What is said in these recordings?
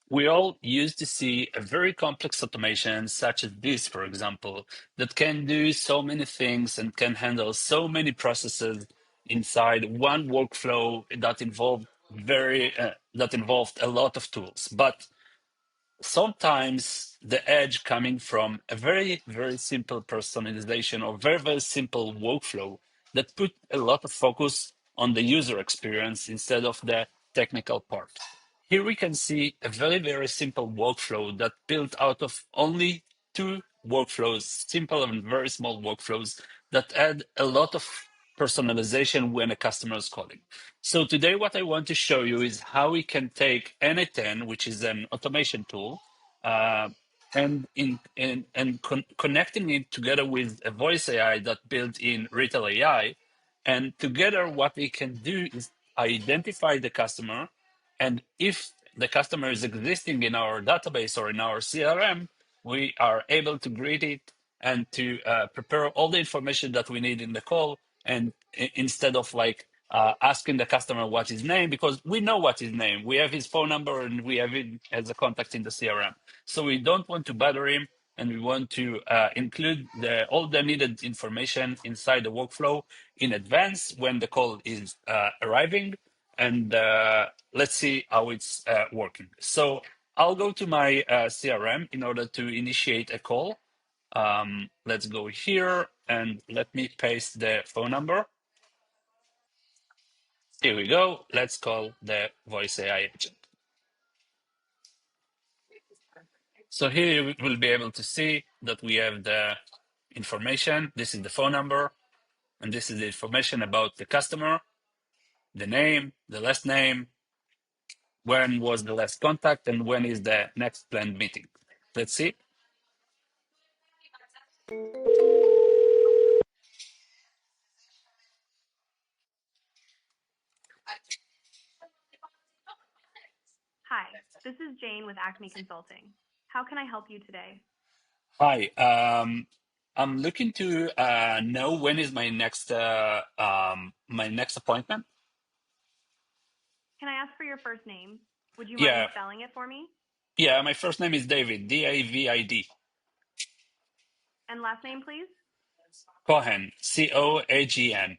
We all used to see a very complex automation such as this, for example, that can do so many things and can handle so many processes inside one workflow that involved a lot of tools. But sometimes the edge coming from a very, very simple personalization or very, very simple workflow that put a lot of focus on the user experience instead of the technical part. Here we can see a very, very simple workflow that built out of only two workflows, simple and very small workflows that add a lot of personalization when a customer is calling. So today what I want to show you is how we can take n8n, which is an automation tool, uh, and connecting it together with a voice AI that built in Retell AI. And together what we can do is identify the customer, and if the customer is existing in our database or in our CRM, we are able to greet it and to prepare all the information that we need in the call. And instead of like asking the customer what his name, because we know what his name, we have his phone number and we have it as a contact in the CRM. So we don't want to bother him, and we want to include all the needed information inside the workflow in advance when the call is arriving. And let's see how it's working. So I'll go to my CRM in order to initiate a call. Let's go here and let me paste the phone number. Here we go. Let's call the voice AI agent. So here you will be able to see that we have the information. This is the phone number, and this is the information about the customer, the name, the last name, when was the last contact, and when is the next planned meeting. Let's see. Hi, this is Jane with Acme Consulting. How can I help you today? Hi. I'm looking to know when is my next appointment. Can I ask for your first name? Would you mind Yeah, spelling it for me? yeah. My first name is David, David. And last name, please? Cohen, Coagn.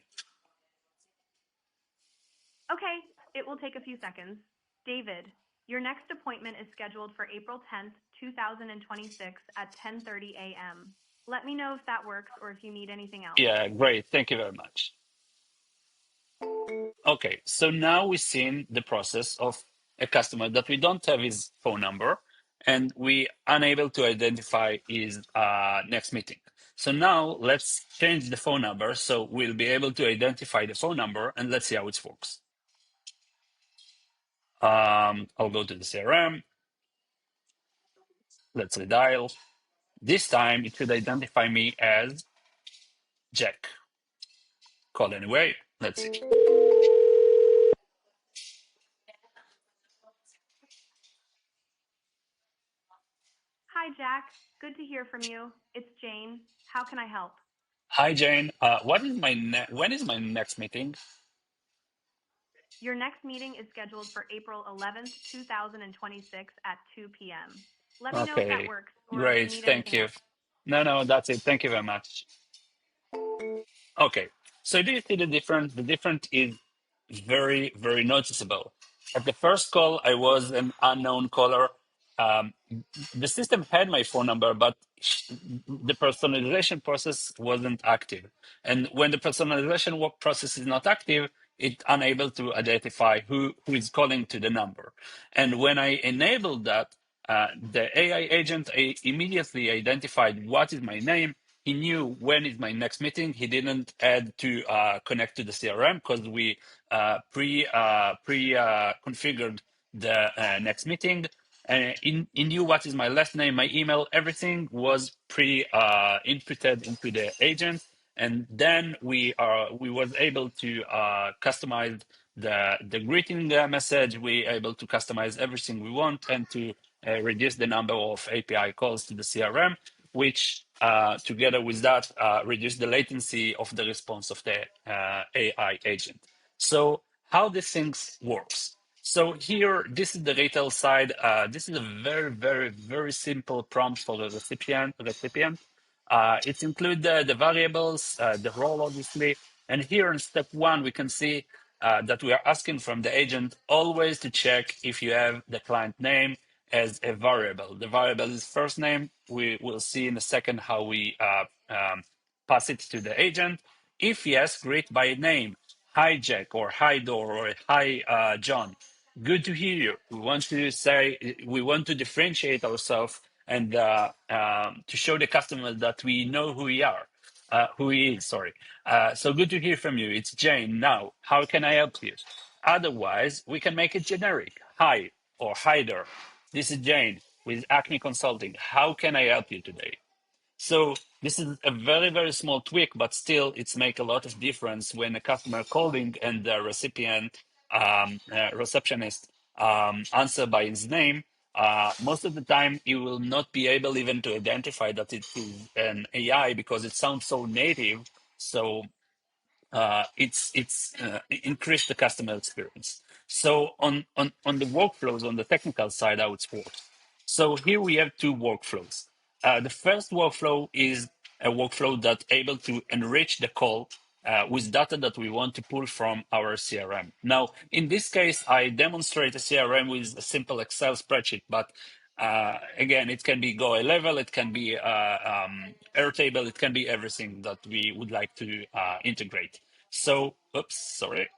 Okay, it will take a few seconds. David, your next appointment is scheduled for April 10th, 2026 at 10:30 a.m. Let me know if that works or if you need anything else. Yeah, great. Thank you very much. Okay, so now we've seen the process of a customer that we don't have his phone number and we unable to identify his next meeting. So now let's change the phone number so we'll be able to identify the phone number, and let's see how it works. I'll go to the CRM. Let's redial. This time it should identify me as Jack. Call anyway. Let's see. Hi, Jack. Good to hear from you. It's Jane. How can I help? Hi Jane. What is when is my next meeting? Your next meeting is scheduled for April 11th, 2026 at 2 p.m. Let me know if that Okay, works or if you great. need Thank anything you. else. No, that's it. Thank you very much. Okay, so do you see the difference? The difference is very, very noticeable. At the first call, I was an unknown caller. Um, the system had my phone number, but the personalization process wasn't active. And when the personalization work process is not active, it's unable to identify who is calling to the number. And when I enabled that, the AI agent immediately identified what is my name. He knew when is my next meeting. He didn't add to connect to the CRM because we pre configured the next meeting. He knew what is my last name, my email, everything was pre inputted into the agent, and then we was able to customize the greeting message. We able to customize everything we want and to reduce the number of API calls to the CRM, which together with that reduce the latency of the response of the AI agent. So how this things works? So here, this is the retail side. This is a very, very, very simple prompt for the recipient. It includes the variables, the role, obviously. And here in step one, we can see that we are asking from the agent always to check if you have the client name as a variable. The variable is first name. We will see in a second how we pass it to the agent. If yes, greet by name. Hi, Jack, or hi, Dor, or hi, John. Good to hear you. We want to say, we want to differentiate ourselves and to show the customer that we know who we are, who he is, sorry. So good to hear from you. It's Jane. Now, how can I help you? Otherwise, we can make it generic. Hi, or hi there. This is Jane with Acme Consulting. How can I help you today? So this is a very, very small tweak, but still it's make a lot of difference when a customer calling and the receptionist answer by his name. Most of the time, you will not be able even to identify that it is an AI because it sounds so native. So it's increase the customer experience. So on the workflows, on the technical side, I would support. So here we have two workflows. The first workflow is a workflow that able to enrich the call with data that we want to pull from our CRM. Now, in this case, I demonstrate a CRM with a simple Excel spreadsheet, but again, it can be Go A level, it can be Airtable, it can be everything that we would like to integrate. So, oops, sorry.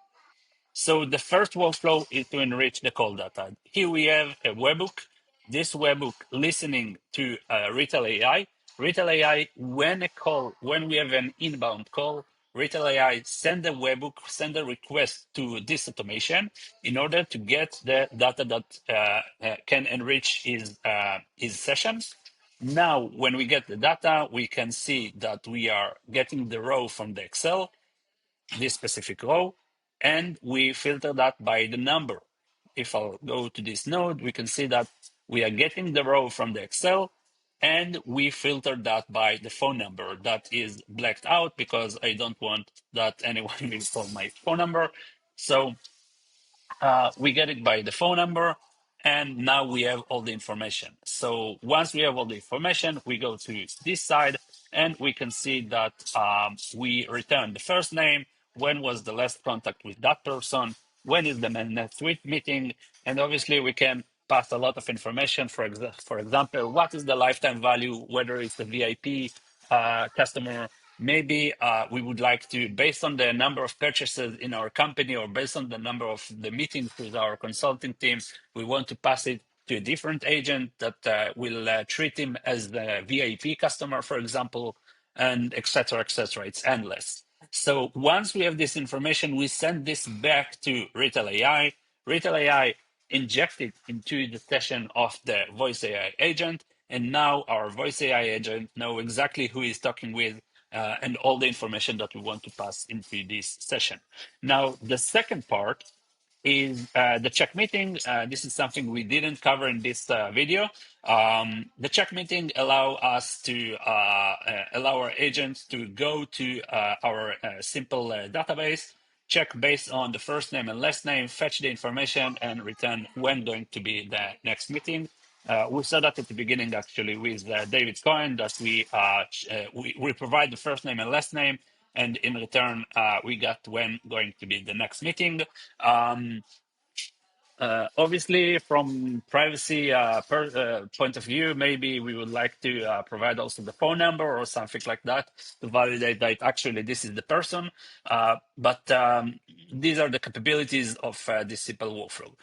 So the first workflow is to enrich the call data. Here we have a webhook. This webhook listening to Retell AI. Retell AI, when we have an inbound call, Retell AI send a webhook, send a request to this automation in order to get the data that can enrich his sessions. Now, when we get the data, we can see that we are getting the row from the Excel, this specific row, and we filter that by the number. If I'll go to this node, we can see that we are getting the row from the Excel, and we filter that by the phone number that is blacked out because I don't want that anyone will call my phone number. So we get it by the phone number, and now we have all the information. So once we have all the information, we go to this side, and we can see that we return the first name, when was the last contact with that person, when is the next week meeting, and obviously we can pass a lot of information. For example, what is the lifetime value, whether it's a VIP customer. Maybe we would like to, based on the number of purchases in our company or based on the number of the meetings with our consulting teams, we want to pass it to a different agent that will treat him as the VIP customer, for example, and et cetera, et cetera. It's endless. So once we have this information, we send this back to Retell AI. Retell AI inject it into the session of the voice AI agent. And now our voice AI agent know exactly who he's talking with and all the information that we want to pass into this session. Now, the second part is the check meeting. This is something we didn't cover in this video. The check meeting allow us to allow our agents to go to our simple database, check based on the first name and last name, fetch the information, and return when going to be the next meeting. We saw that at the beginning, actually, with David Cohen, that we provide the first name and last name, and in return, we got when going to be the next meeting. Um, Obviously, from privacy point of view, maybe we would like to provide also the phone number or something like that to validate that actually this is the person. But these are the capabilities of this simple workflow.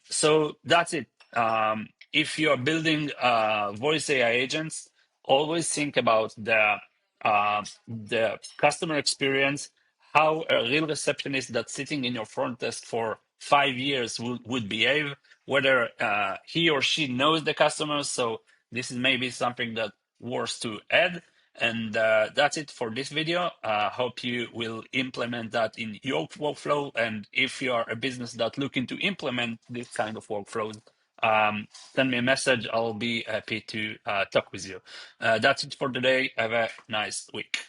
So that's it. If you are building voice AI agents, always think about the customer experience, how a real receptionist that's sitting in your front desk for 5 years would behave, whether he or she knows the customer. So this is maybe something that worth to add. And that's it for this video. Hope you will implement that in your workflow. And if you are a business that looking to implement this kind of workflows, send me a message. I'll be happy to talk with you. That's it for today. Have a nice week.